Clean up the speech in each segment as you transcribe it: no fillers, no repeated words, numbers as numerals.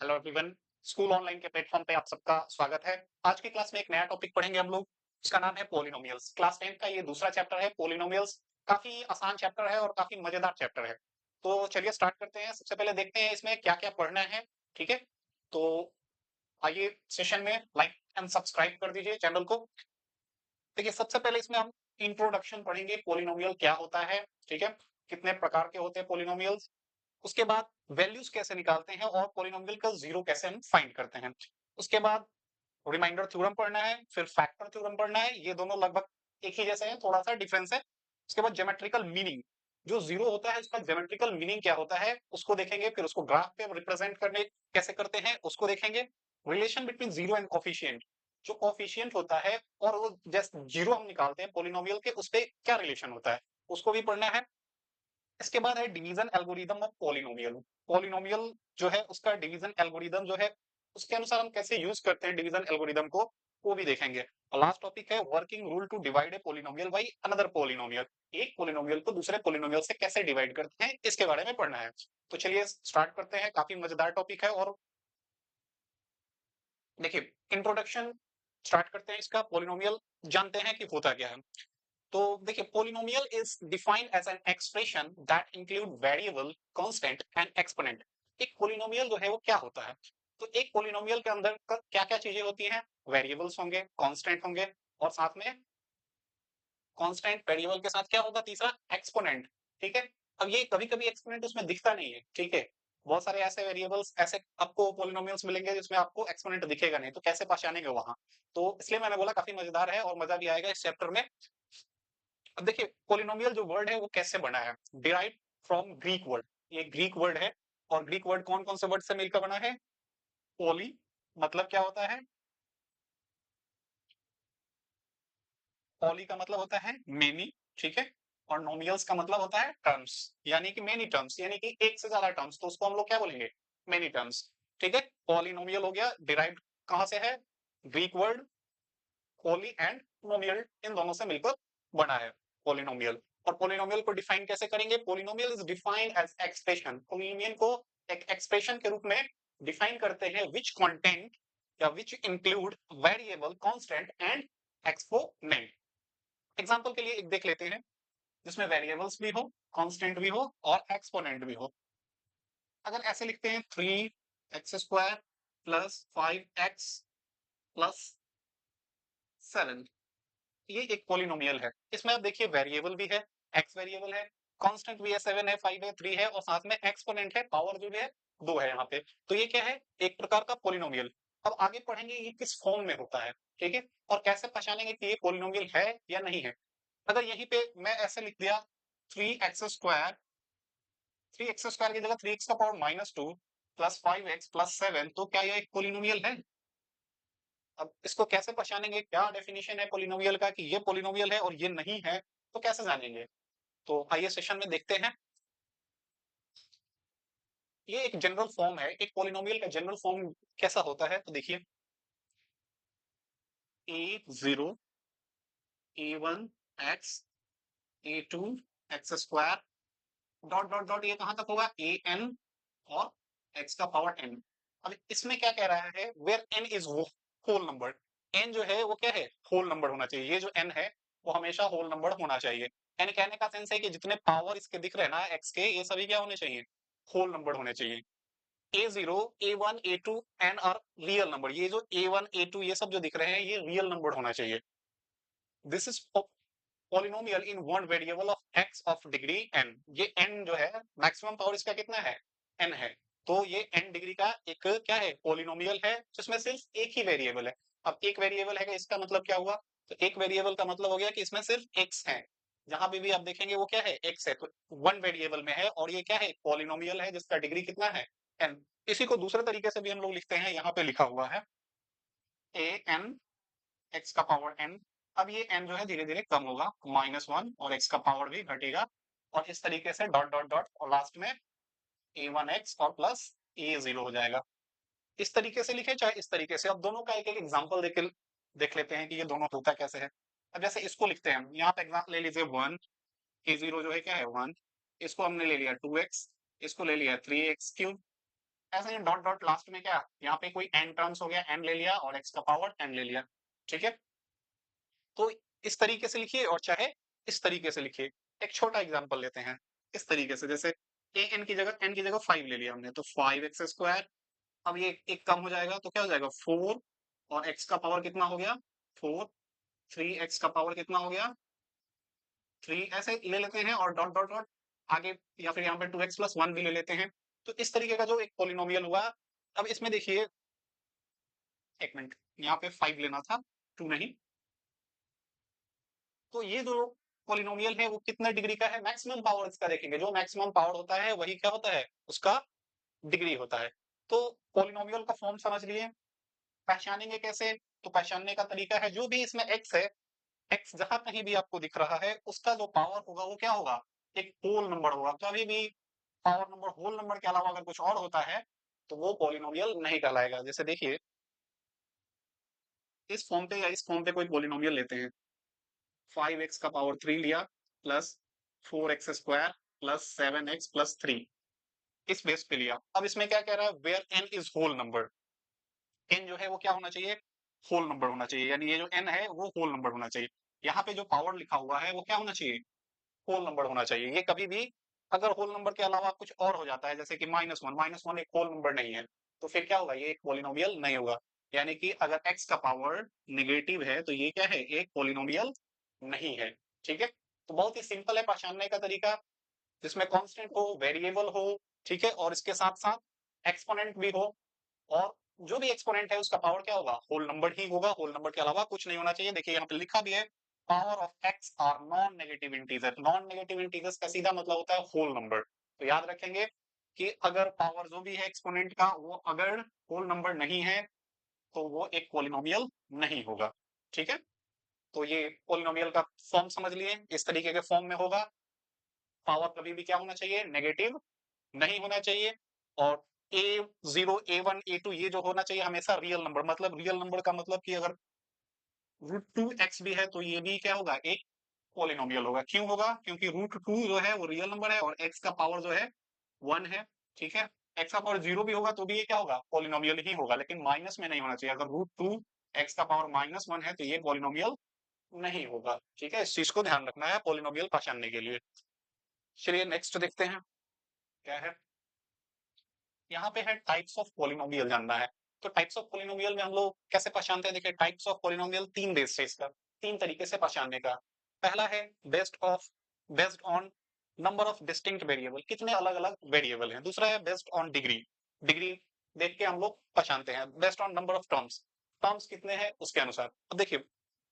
Hello everyone. School online के platform पे आप सबका स्वागत है। आज की क्लास में एक नया टॉपिक पढ़ेंगे हम लोग। इसका नाम है पॉलिनोमियल्स। क्लास 10 का ये दूसरा चैप्टर है पॉलिनोमियल्स। काफी आसान चैप्टर है और काफी मजेदार चैप्टर है। तो चलिए स्टार्ट करते हैं। सबसे पहले देखते हैं इसमें क्या क्या पढ़ना है। ठीक है, तो आइए सेशन में लाइक एंड सब्सक्राइब कर दीजिए चैनल को। देखिए, सबसे पहले इसमें हम इंट्रोडक्शन पढ़ेंगे, पॉलिनोमियल क्या होता है। ठीक है, कितने प्रकार के होते हैं पॉलिनोमियल्स। उसके बाद वैल्यूज कैसे निकालते हैं और पॉलिनोमियल का जीरो कैसे हम फाइंड करते हैं। उसके बाद रिमाइंडर थ्योरम पढ़ना है, फिर फैक्टर थ्योरम पढ़ना है। ये दोनों लगभग एक ही जैसे हैं, थोड़ा सा डिफरेंस है। उसके बाद ज्योमेट्रिकल मीनिंग, जो जीरो होता है उसका ज्योमेट्रिकल मीनिंग क्या होता है उसको देखेंगे। फिर उसको ग्राफ पे रिप्रेजेंट करने कैसे करते हैं उसको देखेंगे। Relation between zero and coefficient, जो कोफिशिएंट होता है और वो जैसे जीरो हम निकालते हैं पॉलिनोमियल के, उस पे क्या रिलेशन होता है उसको भी पढ़ना है। इसके बाद है division algorithm of polynomial. Polynomial जो है उसका डिवीजन एल्गोरिदम जो है उसके अनुसार हम कैसे यूज करते हैं डिवीजन एल्गोरिदम को, वो भी देखेंगे। और लास्ट टॉपिक है working rule to divide a polynomial by another polynomial. एक पॉलिनोमियल को दूसरे पॉलिनोमियल से कैसे डिवाइड करते हैं इसके बारे में पढ़ना है। तो चलिए स्टार्ट करते हैं। काफी मजेदार टॉपिक है। और देखिए, इंट्रोडक्शन स्टार्ट करते हैं इसका। पॉलिनोमियल जानते हैं कि होता क्या है। तो देखिए, polynomial is defined as an expression that include variable, constant and exponent. एक पोलिनोमियल जो है वो क्या होता है, तो एक पोलिनोमियल के अंदर क्या क्या चीजें होती हैं। वेरिएबल्स होंगे, कांस्टेंट होंगे, और साथ में कांस्टेंट वेरिएबल के साथ क्या होगा, तीसरा एक्सपोनेंट। ठीक है, अब ये कभी कभी एक्सपोनेंट उसमें दिखता नहीं है। ठीक है, बहुत सारे ऐसे वेरिएबल्स, ऐसे आपको पोलिनोमियल्स मिलेंगे जिसमें आपको एक्सपोनेंट दिखेगा नहीं, तो कैसे पहचानेंगे वहां। तो इसलिए मैंने बोला काफी मजेदार है और मजा भी आएगा इस चैप्टर में। अब देखिए, पोलिनोमियल जो वर्ड है वो कैसे बना है, डिराइव फ्रॉम ग्रीक वर्ड। ये ग्रीक वर्ड है। और ग्रीक वर्ड कौन कौन से वर्ड से मिलकर बना है। पोली मतलब क्या होता है, पोली का मतलब होता है मेनी। ठीक है, और नोमियल्स का मतलब होता है टर्म्स, यानी कि मेनी टर्म्स, यानी कि एक से ज्यादा टर्म्स, तो उसको हम लोग क्या बोलेंगे, मेनी टर्म्स। ठीक है, पॉलिनोमियल हो गया, डिराइव कहां से है, ग्रीक वर्ड पोली एंड नोमियल, इन दोनों से मिलकर बना है पोलिनोमियल। और पोलिनोमियल को डिफाइन कैसे करेंगे, polynomial is defined as expression. Polynomial को एक एक्सप्रेशन के रूप में डिफाइन करते हैं विच कंटेंट या which include variable, constant and exponent. Example के लिए एक देख लेते हैं जिसमें वेरिएबल्स भी हो, कांस्टेंट भी हो और एक्सपोनेंट भी हो। अगर ऐसे लिखते हैं 3x² प्लस 5x प्लस 7, ये एक पॉलिनोमियल है। इसमें आप देखिए वेरिएबल भी है, एक्स वेरिएबल है, कांस्टेंट भी है, 7 है, 5 है, 3 है, और साथ में एक्सपोनेंट है, पावर जो भी है 2 है यहाँ पे। तो ये क्या है, एक प्रकार का पॉलिनोमियल। अब आगे पढ़ेंगे ये किस फॉर्म में होता है। ठीक है, और कैसे पहचानेंगे कि ये पॉलिनोमियल है या नहीं है। अगर यहीं पे मैं ऐसे लिख दिया 3x² 3x² की जगह 3x⁻² प्लस 5x प्लस 7, तो क्या ये एक पॉलिनोमियल है। अब इसको कैसे पहचानेंगे, क्या डेफिनेशन है पॉलिनोमियल का कि ये पॉलिनोमियल है और ये नहीं है, तो कैसे जानेंगे। तो आइए सेशन में देखते हैं। ये एक जनरल फॉर्म है, एक पॉलिनोमियल का जनरल फॉर्म कैसा होता है, तो देखिए a0 a1 x a2 x² dot dot dot, ये कहां तक होगा, an और x का पावर n। अब इसमें क्या कह रहा है, where n is whole number. n जो है वो क्या है, होल नंबर होना चाहिए। ये जो n है वो हमेशा होल नंबर होना चाहिए। n कहने का सेंस है कि जितने पावर इसके दिख रहे हैं ना x के, ये सभी क्या होने चाहिए, होल नंबर होने चाहिए। a0 a1 a2 n are real number. ये जो a1 a2 ये सब जो दिख रहे हैं ये रियल नंबर होना चाहिए। This is polynomial in one variable of x of degree n। ये n जो है मैक्सिमम पावर इसका कितना है, n है। तो ये n डिग्री का एक क्या है, पॉलिनोमियल है जिसमें सिर्फ एक ही वेरिएबल है। अब एक वेरिएबल है, इसका मतलब क्या हुआ, तो एक वेरिएबल का मतलब हो गया कि इसमें सिर्फ x है। जहां पे भी आप देखेंगे वो क्या है, x है, तो वन वेरिएबल में है और ये क्या है, पॉलिनोमियल है जिसका डिग्री कितना है, n। इसी को दूसरे तरीके से भी हम लोग लिखते हैं, यहाँ पे लिखा हुआ है an x का पावर n। अब ये n जो है धीरे धीरे कम होगा, -1, और x का पावर भी घटेगा। और इस तरीके से डॉट डॉट डॉट, और लास्ट में a1x और प्लस a0 हो जाएगा। इस तरीके से लिखे चाहे इस तरीके से। अब दोनों का एक एक एग्जाम्पल देख लेते हैं कि ये दोनों होता कैसे है। अब जैसे इसको लिखते हैं हम, यहाँ पे एग्जाम्पल ले लीजिए 1, a0 जो है क्या है 1, इसको हमने ले लिया 2x, इसको ले लिया 3x क्यूब, ऐसे ही डॉट डॉट लास्ट में क्या, यहाँ पे कोई n टर्म्स हो गया, n ले लिया और x का पावर n ले लिया, ठीक है। तो इस तरीके से लिखिए और चाहे इस तरीके से लिखिए। एक छोटा एग्जांपल लेते हैं इस तरीके से, जैसे n की जगह 5 ले लिया हमने, तो 5x²। अब ये एक कम हो जाएगा तो क्या हो जाएगा 4, और x का पावर कितना हो गया 4, 3x का पावर कितना हो गया 3, ऐसे ले लेते हैं और डॉट डॉट डॉट आगे, या फिर यहाँ पे 2x+1 भी ले लेते हैं। तो इस तरीके का जो एक पॉलिनोमियल हुआ। अब इसमें देखिए, एक मिनट, यहाँ पे 5 लेना था, 2 नहीं। तो ये जो पॉलिनोमियल है वो कितने डिग्री का है, मैक्सिमम पावर इसका देखेंगे, जो मैक्सिमम पावर होता है वही क्या होता है, उसका डिग्री होता है। तो पॉलिनोमियल का फॉर्म समझ लिए। पहचानेंगे कैसे, तो पहचानने का तरीका है, जो भी इसमें x है, x जहां कहीं भी आपको दिख रहा है उसका जो पावर होगा वो क्या होगा, एक होल नंबर होगा। कभी भी पावर नंबर होल नंबर के अलावा अगर कुछ और होता है तो वो पॉलिनोमियल नहीं कहलाएगा। जैसे देखिए, इस फॉर्म पे या इस फॉर्म पे कोई पॉलिनोमियल लेते हैं, 5x का पावर 3 लिया प्लस 4x² प्लस 7x+3, इस बेस पे लिया। अब इसमें क्या कह रहा है, where n is whole number, n जो है वो क्या होना चाहिए, होल नंबर होना चाहिए, यानी ये जो n है वो होल नंबर होना चाहिए। यहाँ पे जो पावर लिखा हुआ है वो क्या होना चाहिए, होल नंबर होना चाहिए। ये कभी भी अगर होल नंबर के अलावा कुछ और हो जाता है, जैसे कि -1 एक होल नंबर नहीं है, तो फिर क्या होगा, ये एक पॉलिनोमियल नहीं होगा। यानी कि अगर x का पावर निगेटिव है तो ये क्या है, एक पॉलिनोमियल नहीं है, ठीक है। तो बहुत ही सिंपल है पहचानने का तरीका, जिसमें कांस्टेंट हो, वेरिएबल हो, ठीक है, और इसके साथ साथ एक्सपोनेंट भी हो, और जो भी एक्सपोनेंट है उसका पावर क्या होगा, होल नंबर ही होगा, होल नंबर के अलावा कुछ नहीं होना चाहिए। देखिए यहाँ पे लिखा भी है, power of x are non negative integer. Non negative integers का सीधा मतलब होता है होल नंबर। तो याद रखेंगे कि अगर पावर जो भी है एक्सपोनेंट का वो अगर होल नंबर नहीं है तो वो एक पॉलिनोमियल नहीं होगा, ठीक है। तो ये पॉलिनोमियल का फॉर्म समझ लिए, इस तरीके के फॉर्म में होगा। पावर कभी भी क्या होना चाहिए, नेगेटिव नहीं होना चाहिए, और a0 a1 a2 ये जो होना चाहिए हमेशा रियल नंबर, मतलब रियल नंबर का मतलब कि अगर √2x भी है तो ये भी क्या होगा, एक पॉलिनोमियल होगा। क्यों होगा, क्योंकि √2 जो है वो रियल नंबर है और x का पावर जो है 1 है, ठीक है। x का पावर 0 भी होगा तो भी ये क्या होगा, पॉलिनोमियल ही होगा, लेकिन माइनस में नहीं होना चाहिए। अगर √2 x का पावर -1 है तो ये पॉलिनोमियल नहीं होगा, ठीक है। इस चीज को ध्यान रखना है पॉलिनोमियल पहचानने के लिए। चलिए नेक्स्ट देखते हैं क्या है। यहाँ पे है टाइप्स ऑफ पॉलिनोमियल जानना है। तो टाइप्स ऑफ पॉलिनोमियल में हम लोग कैसे पहचानते हैं, देखिए टाइप्स ऑफ पॉलिनोमियल 3 बेस है इसका, 3 तरीके से पहचानने का। पहला है based on number of distinct variable, कितने अलग अलग वेरिएबल हैं। दूसरा है बेस्ड ऑन डिग्री, डिग्री देख के हम लोग पहचानते हैं। Based on number of terms, terms कितने हैं उसके अनुसार। अब देखिए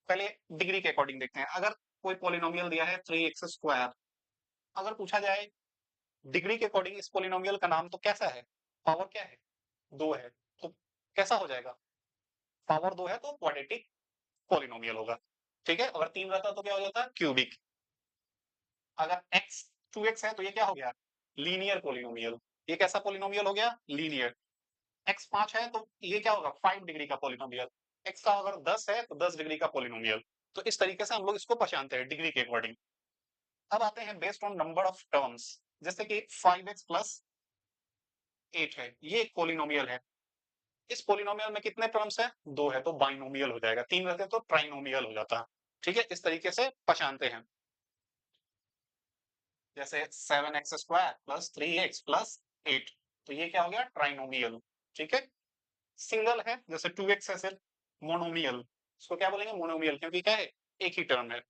पहले डिग्री के अकॉर्डिंग देखते हैं। अगर कोई पॉलिनोमियल दिया है 3x², अगर पूछा जाए डिग्री के अकॉर्डिंग इस पॉलिनोमियल का नाम तो कैसा है, पावर क्या है, 2 है, तो कैसा हो जाएगा, पावर 2 है तो क्वाड्रेटिक पॉलिनोमियल होगा, ठीक है। अगर 3 रहता तो क्या हो जाता, क्यूबिक। अगर x 2x है तो ये क्या हो गया, लीनियर पॉलिनोमियल। ये कैसा पॉलिनोमियल हो गया, लीनियर। x 5 है तो ये क्या होगा, 5 डिग्री का पॉलिनोमियल। x का अगर 10 है तो 10 डिग्री का पॉलिनोमियल। तो इस तरीके से हम लोग इसको पहचानते हैं डिग्री के अकॉर्डिंग। अब आते हैं based on number of terms, जैसे कि 5x+8 है, ये एक पॉलिनोमियल है। इस पॉलिनोमियल में कितने टर्म्स है, 2 है तो बाइनोमियल हो जाएगा, 3 रहते तो ट्राइनोमियल हो जाता, ठीक है। इस तरीके से पहचानते हैं। जैसे 7x² प्लस 3x प्लस 8, तो ये क्या हो गया, ट्राइनोमियल, ठीक है। सिंगल है जैसे 2x है सिर्फ, मोनोमियल, इसको क्या बोलेंगे, मोनोमियल, क्योंकि क्या है, एक ही टर्म है।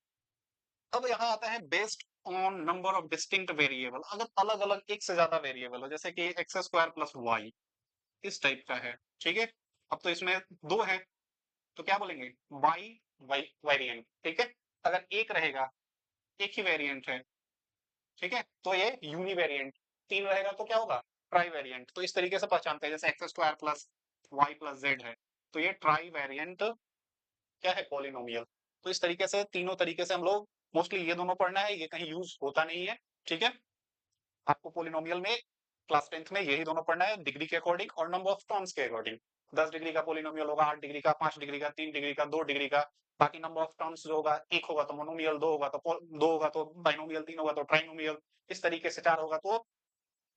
अब यहाँ आता है based on number of distinct variable, अगर अलग अलग एक से ज्यादा वेरिएबल हो, जैसे कि x² प्लस y, इस टाइप का है, ठीक है। अब तो इसमें 2 है तो क्या बोलेंगे, वाई वाई वेरिएंट, ठीक है। अगर एक रहेगा, एक ही वेरिएंट है, ठीक है, तो ये यूनी वेरिएंट। 3 रहेगा तो क्या होगा, ट्राई वेरिएंट। तो इस तरीके से पहचानते हैं, जैसे x² plus Y plus Z है तो ये ट्राई वेरिएंट क्या है, पॉलिनोमियल। तो इस तरीके से तीनों तरीके से हम लोग, मोस्टली ये दोनों पढ़ना है, ये कहीं यूज होता नहीं है, ठीक है। आपको पॉलिनोमियल में क्लास 10th में यही दोनों पढ़ना है, डिग्री के अकॉर्डिंग और नंबर ऑफ टर्म्स के अकॉर्डिंग। 10 डिग्री का पॉलिनोमियल होगा, 8 डिग्री का, 5 डिग्री का, 3 डिग्री का, 2 डिग्री का। बाकी नंबर ऑफ टर्म्स जो होगा, एक होगा तो मोनोमियल, दो होगा तो बाइनोमियल, 3 होगा तो ट्राइनोमियल, इस तरीके से 4 होगा तो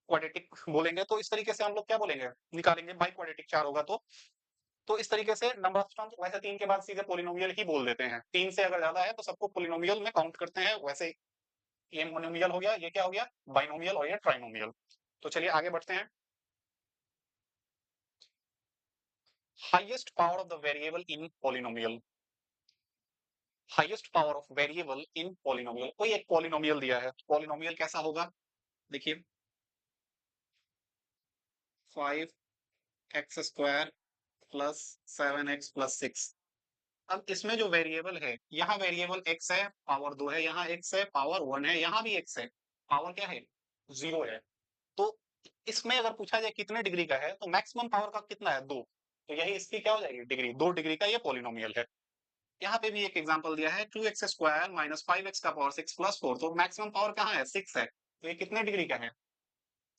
क्वाड्रेटिक बोलेंगे तो इस तरीके से हम लोग क्या बोलेंगे, निकालेंगे बाई क्वाड्रेटिक 4 होगा तो इस तरीके से नंबर ऑफ टर्म्स वैसे 3 के बाद सीधे पॉलिनोमियल ही बोल देते हैं। 3 से अगर ज्यादा है तो सबको पॉलिनोमियल में काउंट करते हैं। वैसे ये मोनोमियल हो गया, ये क्या हो गया, बाइनोमियल और ये ट्राइनोमियल। तो चलिए आगे बढ़ते हैं। Highest power of the variable in polynomial, highest power of variable in polynomial. कोई एक पॉलिनोमियल दिया है, पॉलिनोमियल कैसा होगा, देखिए 5x² प्लस 7x प्लस 6। अब इसमें जो वेरिएबल है, यहाँ वेरिएबल x है, पावर 2 है, यहाँ x है, पावर 1 है, यहाँ भी x है, पावर क्या है, 0 है। तो इसमें अगर पूछा जाए कितने डिग्री का है तो मैक्सिमम पावर का कितना है, 2। तो यही इसकी क्या हो जाएगी, डिग्री, 2 डिग्री का ये पॉलिनोमियल है। यहाँ पे भी एक एग्जांपल दिया है 2x² माइनस 5x का पावर 6 प्लस 4। तो मैक्सिमम पावर कहाँ है, 6 है। तो ये कितने डिग्री का है,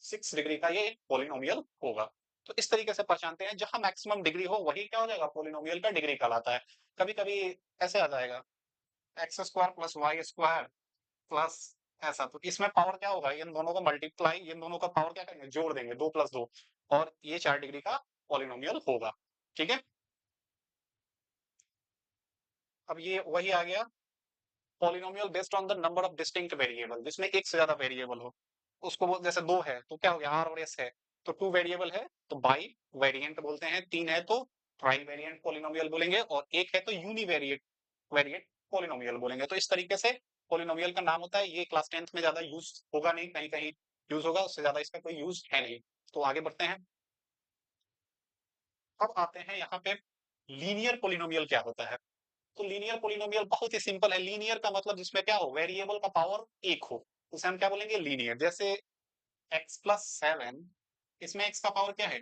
6 डिग्री का ये पॉलिनोमियल होगा। तो इस तरीके से पहचानते हैं, जहां मैक्सिमम डिग्री हो वही क्या हो जाएगा, पॉलिनोमियल का डिग्री कहलाता है। कभी कभी ऐसे आ जाएगा x² प्लस y² प्लस ऐसा, तो इसमें पावर क्या होगा, इन दोनों को मल्टीप्लाई, इन दोनों का पावर क्या करेंगे, जोड़ देंगे, 2 प्लस 2, और ये 4 डिग्री का पॉलिनोमियल होगा। ठीक है, अब ये वही आ गया polynomial based on the number of distinct variable, जिसमें एक से ज्यादा वेरिएबल हो। उसको जैसे 2 है तो क्या हो गया, आर और एस है, तो 2 वेरिएबल है तो बाई वेरिएंट बोलते हैं, 3 है तो ट्राई वेरिएंट पॉलिनोमियल बोलेंगे, और एक है तो यूनिवेरिएट वेरिएंट पॉलिनोमियल बोलेंगे। तो इस तरीके से पॉलिनोमियल का नाम होता है। ये क्लास 10th में ज्यादा यूज होगा नहीं, कहीं कहीं यूज होगा, उससे ज्यादा इसका कोई यूज है नहीं। तो आगे बढ़ते हैं। अब आते हैं यहाँ पे लीनियर पॉलिनोमियल क्या होता है। तो लीनियर पॉलिनोमियल बहुत ही सिंपल है। लीनियर का मतलब जिसमें क्या हो, वेरिएबल का पावर एक हो, उसे हम क्या बोलेंगे, लीनियर। जैसे x प्लस 7, इसमें x का पावर क्या है,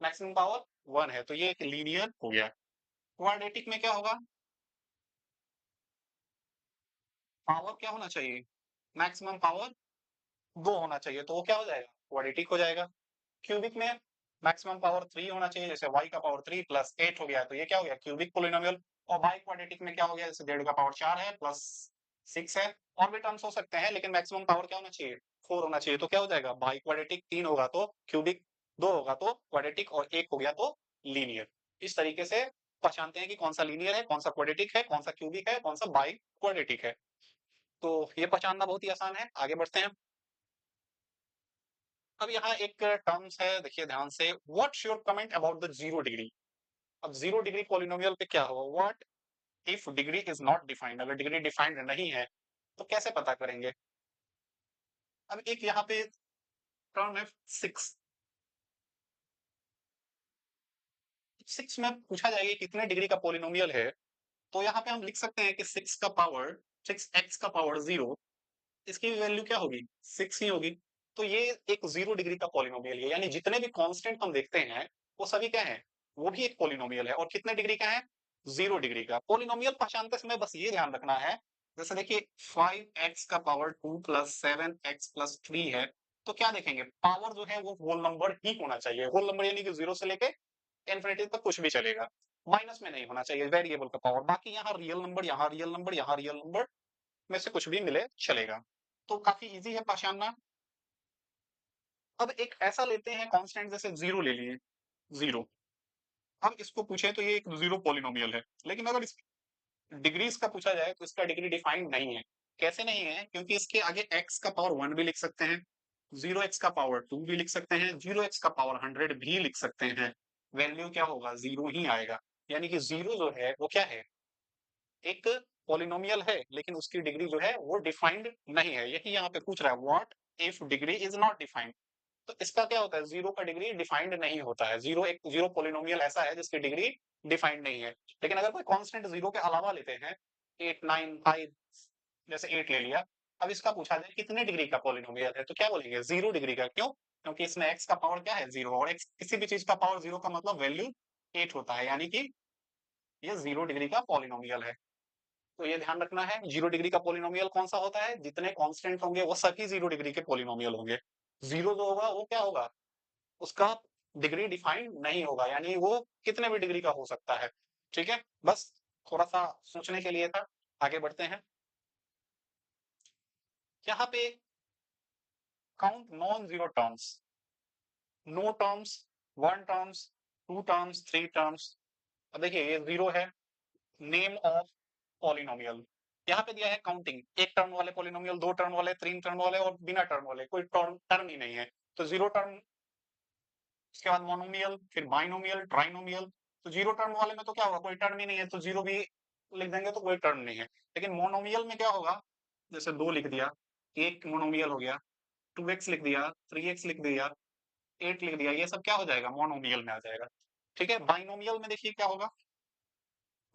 मैक्सिमम पावर 1 है, तो ये एक लीनियर हो गया। क्वाड्रेटिक में क्या होगा, पावर क्या होना चाहिए, मैक्सिमम पावर 2 होना चाहिए, तो वो क्या हो जाएगा, क्वाड्रेटिक हो जाएगा। क्यूबिक में मैक्सिमम पावर 3 होना चाहिए, जैसे y का पावर 3 प्लस 8 हो गया, तो ये क्या हो गया, क्यूबिक पोलिनोमियल। और बाई क्वाड्रेटिक में क्या हो गया, जैसे z का पावर 4 है प्लस 6 है, और भी टर्म्स हो सकते हैं, लेकिन मैक्सिमम पावर क्या होना चाहिए, 4 होना चाहिए। तो क्या हो जाएगा, बाई क्वाड्रेटिक 3 होगा तो क्यूबिक, 2 होगा तो क्वाड्रेटिक, और 1 हो गया तो लीनियर। इस तरीके से पहचानते हैं कि कौन सा लीनियर है, कौन सा क्वाड्रेटिक है, कौन सा क्यूबिक है, कौन सा बाई क्वाड्रेटिक है। तो ये पहचानना बहुत ही आसान है। आगे बढ़ते हैं। अब यहाँ एक टर्म्स है, देखिए ध्यान से, what's your comment about the zero degree. अब जीरो डिग्री पॉलिनोमियल पे क्या होगा, what if degree is not defined, अगर डिग्री डिफाइंड नहीं है तो कैसे पता करेंगे। अब एक यहाँ पे टर्म है 6, 6 में पूछा जाएगा कितने डिग्री का पॉलिनोमियल है, तो यहाँ पे हम लिख सकते हैं कि 6 का पावर, 6x का पावर 0, इसकी वैल्यू क्या होगी, 6 ही होगी। तो ये एक जीरो डिग्री का पॉलिनोमियल है, यानी जितने भी कांस्टेंट हम देखते हैं वो सभी क्या है, वो भी एक पॉलिनोमियल है, और कितने डिग्री का है, जीरो डिग्री का। पॉलिनोमियल पहचानते समय बस ये ध्यान रखना है, जैसे देखिए 5x का पावर 2 प्लस 7x प्लस 3 है, तो क्या देखेंगे, पावर जो है वो होल नंबर ही होना चाहिए। होल नंबर यानी कि 0 से लेके इन्फिनिटी तक कुछ भी चलेगा, माइनस में नहीं होना चाहिए वेरिएबल का पावर। बाकी यहाँ रियल नंबर, यहाँ रियल नंबर, यहाँ रियल नंबर में से कुछ भी मिले चलेगा। तो काफी इजी है पहचानना। अब एक ऐसा लेते हैं कांस्टेंट, जैसे 0 ले लिए, 0, हम इसको पूछे तो ये एक जीरो पॉलिनोमियल है, लेकिन अगर इस डिग्रीज का पूछा जाए तो इसका डिग्री डिफाइंड नहीं है। कैसे नहीं है, क्योंकि इसके आगे x का पावर 1 भी लिख सकते हैं, 0x का पावर 2 भी लिख सकते हैं, 0x का पावर 100 भी लिख सकते हैं, वैल्यू क्या होगा, 0 ही आएगा। यानी कि 0 जो है वो क्या है, एक पॉलिनोमियल है, लेकिन उसकी डिग्री जो है वो डिफाइंड नहीं है। यही यहाँ पे पूछ रहा है, what if degree is not defined. तो इसका क्या होता है, जीरो का डिग्री डिफाइंड नहीं होता है। जीरो एक जीरो पॉलिनोमियल ऐसा है जिसकी डिग्री डिफाइंड नहीं है। लेकिन अगर कोई कांस्टेंट जीरो के अलावा लेते हैं, 8 9 5, जैसे 8 ले लिया, अब इसका पूछा जाए कितने डिग्री का पॉलिनोमियल है, तो क्या बोलेंगे, जीरो डिग्री का। क्यों, क्योंकि इसमें एक्स का पावर क्या है, जीरो, और एक्स किसी भी चीज का पावर जीरो का मतलब वैल्यू 8 होता है, यानी कि ये जीरो डिग्री का पॉलिनोमियल है। तो ये ध्यान रखना है, जीरो डिग्री का पॉलिनोमियल कौन सा होता है, जितने कांस्टेंट होंगे वो सभी जीरो डिग्री के पॉलिनोमियल होंगे। जीरो जो होगा वो क्या होगा, उसका डिग्री डिफाइंड नहीं होगा, यानी वो कितने भी डिग्री का हो सकता है। ठीक है, बस थोड़ा सा सोचने के लिए था। आगे बढ़ते हैं। यहाँ पे count non-zero terms, no terms, one terms, two terms, three terms. अब देखिए ये जीरो है, नेम ऑफ पॉलिनोमियल, यहाँ पे दिया है काउंटिंग, एक टर्म वाले पॉलिनोमियल, दो टर्म वाले, तीन टर्म वाले और बिना टर्म वाले, कोई टर्म ही नहीं है। तो जीरो टर्म, उसके बाद मोनोमियल, फिर बाइनोमियल, ट्राइनोमियल। तो जीरो टर्म वाले में तो क्या होगा, कोई टर्म ही नहीं है, तो जीरो भी लिख देंगे तो कोई टर्म नहीं है। लेकिन मोनोमियल में क्या होगा, जैसे दो लिख दिया, एक मोनोमियल हो गया, 2x लिख दिया, 3x लिख दिया, 8 लिख दिया, ये सब क्या हो जाएगा, मोनोमियल में आ जाएगा। ठीक है, बाइनोमियल में देखिए क्या होगा,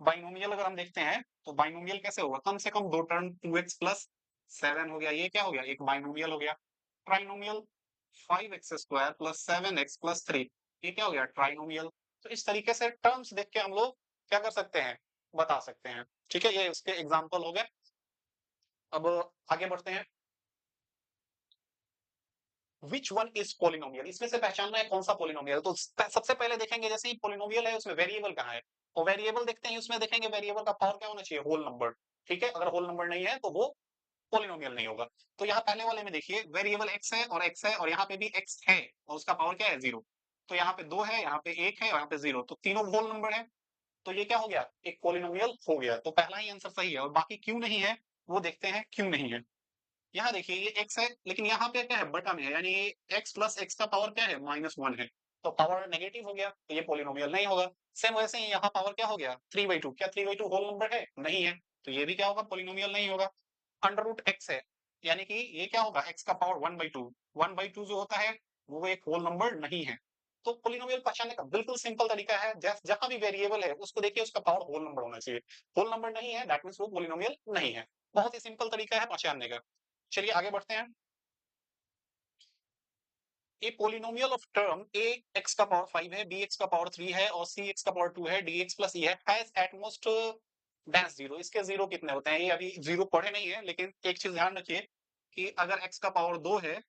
बाइनोमियल अगर हम देखते हैं तो बाइनोमियल कैसे होगा, कम से कम दो टर्म, 2x प्लस 7 हो गया, ये क्या हो गया, एक बाइनोमियल हो गया। Trinomial, 5x² plus 7x plus 3, ये क्या हो गया, ट्राइनोमियल। तो इस तरीके से टर्म्स देख के हम लोग क्या कर सकते हैं, बता सकते हैं। ठीक है, ये इसके एग्जाम्पल हो गए। अब आगे बढ़ते हैं। विच वन इज पोलिनोमियल, इसमें से पहचानना है कौन सा पोलिनोमियल। तो सबसे पहले देखेंगे, जैसे ही पोलिनोमियल है उसमें वेरिएबल कहाँ है, तो वेरिएबल देखते हैं, उसमें देखेंगे वेरिएबल का पावर क्या होना चाहिए, होल नंबर। ठीक है, अगर होल नंबर नहीं है तो वो पोलिनोमियल नहीं होगा। तो यहाँ पहले वाले में देखिए वेरिएबल x है और यहाँ पे भी x है और उसका पावर क्या है, जीरो। तो यहाँ पे दो है, यहाँ पे एक है और यहाँ पे जीरो, तो तीनों होल नंबर है। तो ये क्या हो गया, एक पोलिनोमियल हो गया। तो पहला ही आंसर सही है। और बाकी क्यों नहीं है वो देखते हैं, क्यों नहीं है। यहाँ देखिए ये x है, लेकिन यहाँ पे क्या है, बटा में है, यानी ये x प्लस एक्स का पावर क्या है, -1 है। तो पावर नेगेटिव हो गया, तो ये पोलिनोमियल नहीं होगा। सेम वैसे ही यहाँ पावर क्या हो गया, 3/2, क्या 3/2 होल नंबर है, नहीं है। तो ये भी क्या होगा, पोलिनोमियल नहीं होगा। √x है, यानी कि ये क्या होगा, x का पावर 1/2, 1/2 जो होता है वो एक होल नंबर नहीं है। तो पोलिनोमियल पहचानने का बिल्कुल सिंपल तरीका है, जहां भी वेरिएबल है उसको देखिए उसका पावर होल नंबर होना चाहिए। होल नंबर नहीं है, दैट मीन्स वो पोलिनोमियल नहीं है। बहुत ही सिंपल तरीका है पहचानने का। चलिए आगे बढ़ते हैं। A polynomial of term A X का पावर 5 है, बी एक्स का पावर 3 है और सी एक्स का पावर 2 है, डी एक्स प्लस ई है, has at most dash zero. इसके जीरो कितने होते हैं, ये अभी जीरो पढ़े नहीं है, लेकिन एक चीज ध्यान रखिए कि अगर एक्स का पावर 2 है,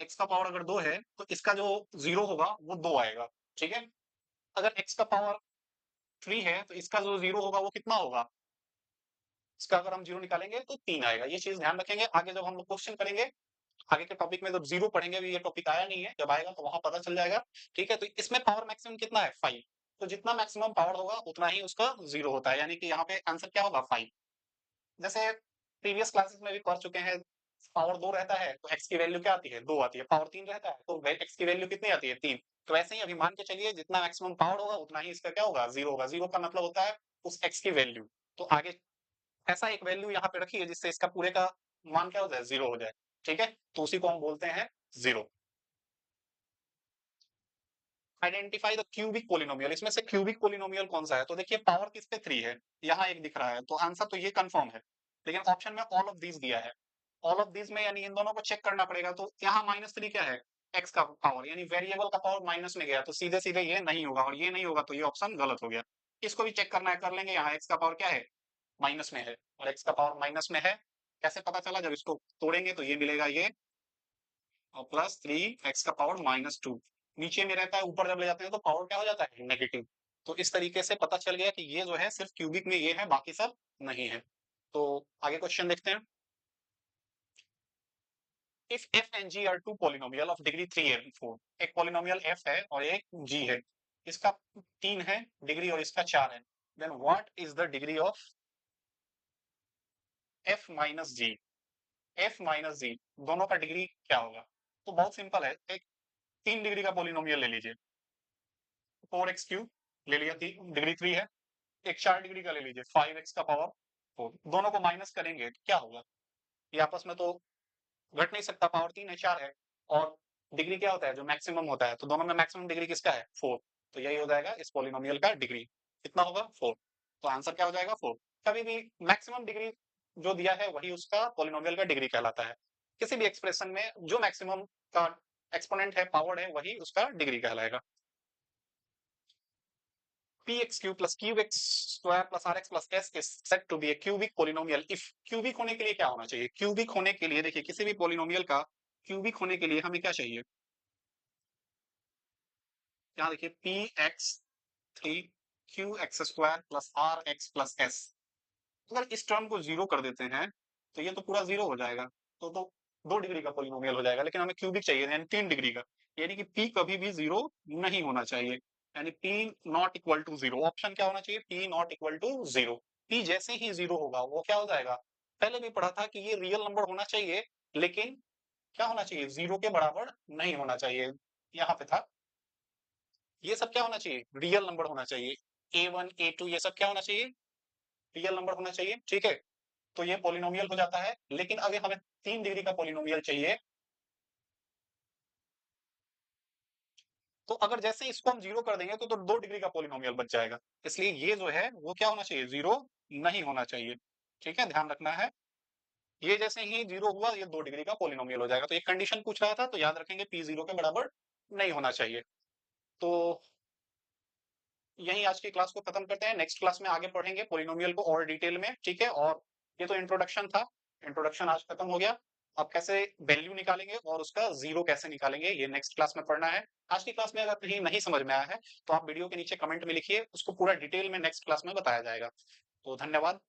एक्स का पावर अगर 2 है तो इसका जो जीरो होगा वो 2 आएगा। ठीक है, अगर एक्स का पावर 3 है तो इसका जो जीरो होगा वो कितना होगा, इसका अगर हम जीरो निकालेंगे तो 3 आएगा। ये चीज ध्यान रखेंगे, आगे जब हम लोग क्वेश्चन करेंगे, आगे के टॉपिक में जब जीरो पढ़ेंगे, अभी ये टॉपिक आया नहीं है, जब आएगा तो वहां पता चल जाएगा। ठीक है, तो इसमें पावर मैक्सिमम कितना है, 5। तो जितना मैक्सिमम पावर होगा उतना ही उसका जीरो होता है, यानी कि यहाँ पे आंसर क्या होगा, 5। जैसे प्रीवियस क्लासेस में भी पढ़ चुके हैं, पावर 2 रहता है तो एक्स की वैल्यू क्या आती है, 2 आती है। पावर 3 रहता है तो एक्स की वैल्यू कितनी आती है, 3। तो ऐसे ही अभी मान के चलिए जितना मैक्सिमम पावर होगा उतना ही इसका क्या होगा, जीरो होगा। जीरो का मतलब होता है उस एक्स की वैल्यू। तो आगे ऐसा एक वैल्यू यहाँ पे रखिए जिससे इसका पूरे का मान क्या हो जाए, जीरो हो जाए। ठीक है, तो उसी को हम बोलते हैं zero. Identify the cubic polynomial, इसमें से क्यूबिक पोलिनोमियल कौन सा है। तो देखिए पावर किस पे 3 है, यहाँ एक दिख रहा है, तो आंसर तो ये कंफर्म है। लेकिन ऑप्शन में ऑल ऑफ दीज दिया है, ऑल ऑफ दीज में यानी इन दोनों को चेक करना पड़ेगा। तो यहाँ -3 क्या है, एक्स का पावर, यानी वेरिएबल का पावर माइनस में गया, तो सीधे सीधे ये नहीं होगा और ये नहीं होगा, तो ये ऑप्शन गलत हो गया। इसको भी चेक करना है, कर लेंगे। यहाँ एक्स का पावर क्या है, माइनस में है, और एक्स का पावर माइनस में है। कैसे पता चला, जब इसको तोड़ेंगे तो ये मिलेगा ये, और +3 एक्स का पावर -2, नीचे में रहता है, ऊपर जब ले जाते हैं तो पावर क्या हो जाता है, नेगेटिव। तो इस तरीके से पता चल गया कि ये जो है सिर्फ क्यूबिक में ये है, बाकी सब नहीं है। तो आगे क्वेश्चन देखते हैं। If f and g are two polynomial of degree 3 and 4, एक पोलिनोमियल एफ है और एक जी है, इसका 3 है डिग्री और इसका 4 है, then what is the degree of F minus G, F minus G दोनों का डिग्री क्या होगा। तो बहुत सिंपल है, एक 3 डिग्री का पोलिनोमियल ले लीजिए, 4x³ ले लिया, डिग्री 3 है। एक 4 डिग्री का ले लीजिए, 5x का पावर 4, दोनों को माइनस करेंगे तो क्या होगा, ये आपस में तो घट नहीं सकता, पावर 3 है 4 है, और डिग्री क्या होता है, जो मैक्सिमम होता है, तो दोनों में मैक्सिमम डिग्री किसका है, 4। तो यही हो जाएगा इस पोलिनोमियल का डिग्री, कितना होगा, 4। तो आंसर क्या हो जाएगा, 4। कभी भी मैक्सिमम डिग्री जो दिया है वही उसका पोलिनोमियल का डिग्री कहलाता है। किसी भी एक्सप्रेशन में जो मैक्सिमम का एक्सपोनेंट है, पावर है, वही उसका डिग्री कहलाएगा। px³ plus qx² plus rx plus s is said to be a cubic polynomial if, cubic होने के लिए क्या होना चाहिए, क्यूबिक होने के लिए देखिए किसी भी पोलिनोमियल का क्यूबिक होने के लिए हमें क्या चाहिए, यहाँ देखिए px3 qx² plus rx plus s। अगर इस टर्म को जीरो कर देते हैं तो ये तो पूरा जीरो हो जाएगा। तो 2 डिग्री का पॉलिनोमियल हो जाएगा, लेकिन हमें क्यूबिक चाहिए यानी 3 डिग्री का, यानी कि p कभी भी 0 नहीं होना चाहिए, यानी p not equal to 0। Option क्या होना चाहिए? p not equal to 0। p जैसे ही 0 होगा वो क्या हो जाएगा? पहले भी पढ़ा था कि ये रियल नंबर होना चाहिए, लेकिन क्या होना चाहिए? 0 के बराबर नहीं होना चाहिए। यहाँ पे था, ये सब क्या होना चाहिए? रियल नंबर होना चाहिए। a1 a2 ये सब क्या होना चाहिए? रियल नंबर होना चाहिए, ठीक है। तो ये पॉलिनोमियल हो जाता है, लेकिन अगर हमें 3 डिग्री का पॉलिनोमियल चाहिए, तो अगर जैसे ही इसको हम 0 कर देंगे तो 2 डिग्री का पॉलिनोमियल बच जाएगा। इसलिए ये जो है वो क्या होना चाहिए? 0 नहीं होना चाहिए, ठीक है, ध्यान रखना है। ये जैसे ही 0 हुआ ये 2 डिग्री का पॉलिनोमियल हो जाएगा। तो एक कंडीशन पूछ रहा था, तो याद रखेंगे p 0 के बराबर नहीं होना चाहिए। तो यही आज की क्लास को खत्म करते हैं, नेक्स्ट क्लास में आगे पढ़ेंगे पॉलिनोमियल को और डिटेल में, ठीक है। और ये तो इंट्रोडक्शन था, इंट्रोडक्शन आज खत्म हो गया। अब कैसे वैल्यू निकालेंगे और उसका जीरो कैसे निकालेंगे ये नेक्स्ट क्लास में पढ़ना है। आज की क्लास में अगर कहीं नहीं समझ में आया है तो आप वीडियो के नीचे कमेंट में लिखिए, उसको पूरा डिटेल में नेक्स्ट क्लास में बताया जाएगा। तो धन्यवाद।